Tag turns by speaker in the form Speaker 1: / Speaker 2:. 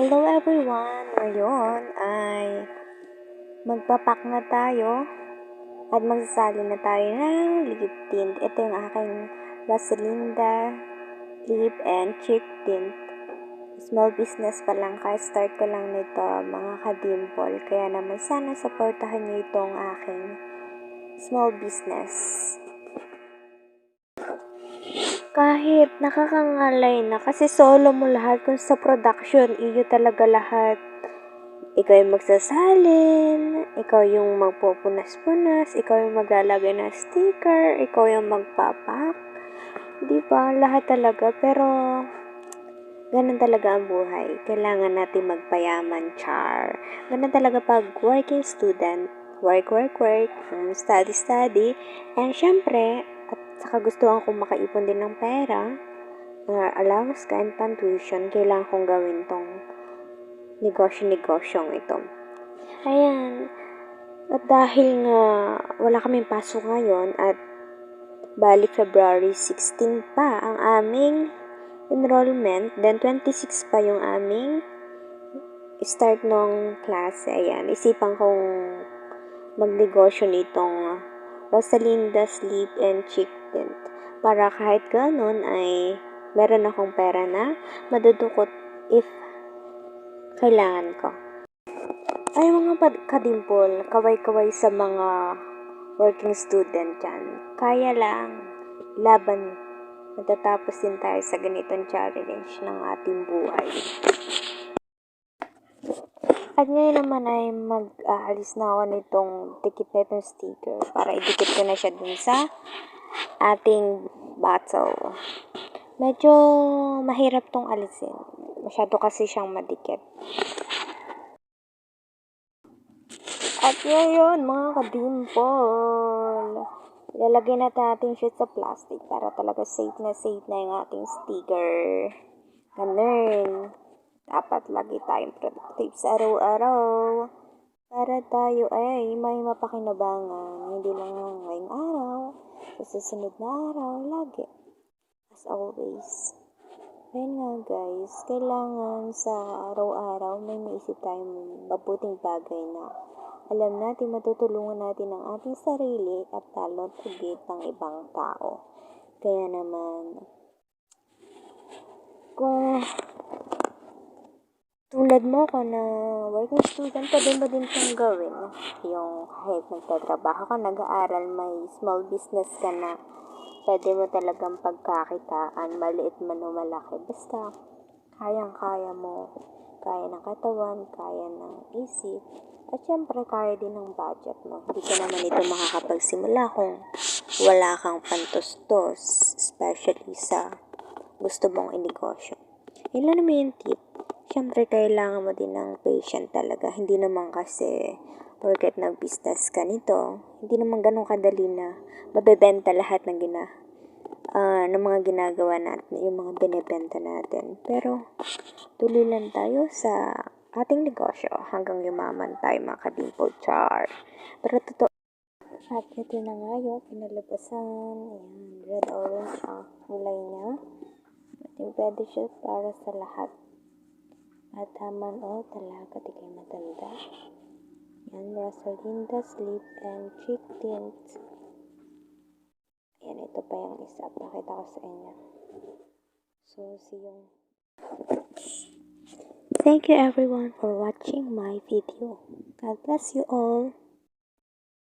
Speaker 1: Hello everyone! Ngayon ay magpapak na tayo at magsasali na tayo ng lip tint. Ito yung aking Rosalinda lip and cheek tint. Small business pa lang, kaya start ko lang nito mga ka-dimple. Kaya naman sana supportahan niyo itong aking small business. Kahit nakakangalay na kasi solo mo lahat, kung sa production, iyo talaga lahat. Ikaw yung magsasalin, ikaw yung magpupunas-punas, ikaw yung maglalagay ng sticker, ikaw yung magpapak. Diba? Lahat talaga. Pero, ganun talaga ang buhay. Kailangan natin magpayaman, char. Ganun talaga pag working student. Work, study, study. And syempre, at saka gustuhan kong makaipon din ng pera, allowance ka and tuition, kailangan kong gawin tong negosyo-negosyong ito. Ayan. At dahil nga wala kaming pasok ngayon at bali February 16 pa ang aming enrollment, then 26 pa yung aming start ng klase. Ayan. Isipan kong magnegosyo nitong Rosalinda's Lip and Cheek Tint. Para kahit ganun ay meron akong pera na madudukot if kailangan ko. Ay mga kadimpol, kaway-kaway sa mga working student dyan. Kaya lang, laban, matatapos din tayo sa ganitong challenge ng ating buhay. At ngayon naman ay mag-aalis na ako nitong tikit na itong sticker para idikit ko na siya dun sa ating bottle. Medyo mahirap tong alisin. Masyado kasi siyang madikit. At ngayon, mga kadimpol, ilalagay natin siya sa plastic para talaga safe na yung ating sticker. Ganun. Dapat lagi tayong productive sa araw-araw para tayo ay may mapakinabangan. Hindi lang ngayong araw, sa susunod na araw, lagi. As always. Ayun nga guys, kailangan sa araw-araw may maisip tayong mabuting bagay na alam natin matutulungan natin ang ating sarili at lalo higit ng ibang tao. Kaya naman, kung tulad mo ko na working student, pwede mo din itong gawin. Yung kahit nagtatrabaho ka, nag-aaral, may small business ka na, pwede mo talagang pagkakitaan, maliit man o malaki. Basta, kayang-kaya mo, kaya ng katawan, kaya ng isip, at syempre, kaya din ng budget mo. Hindi ka naman ito makakapagsimula kung wala kang pantustos, especially sa gusto mong inegosyo. Yun lang naman yung tip. Syempre, kailangan mo din ng patient talaga. Hindi naman kasi porket nag-business ka nito, hindi naman ganun kadali na mabebenta lahat ng ng mga ginagawa natin, yung mga binebenta natin. Pero, tuloy lang tayo sa ating negosyo hanggang yumaman tayo mga kadimple, char. Pero totoo. At ito na nga yung pinalabasan. Ayan, red-orange ang kulay niya. At yung pwede siya para sa lahat. At taman o talaga di kayo matanda. Yan, Rosalinda's Lip and Cheek Tint. Ayan, ito pa yung isa. Pakita ko sa inyo. So, see you. Thank you everyone for watching my video. God bless you all.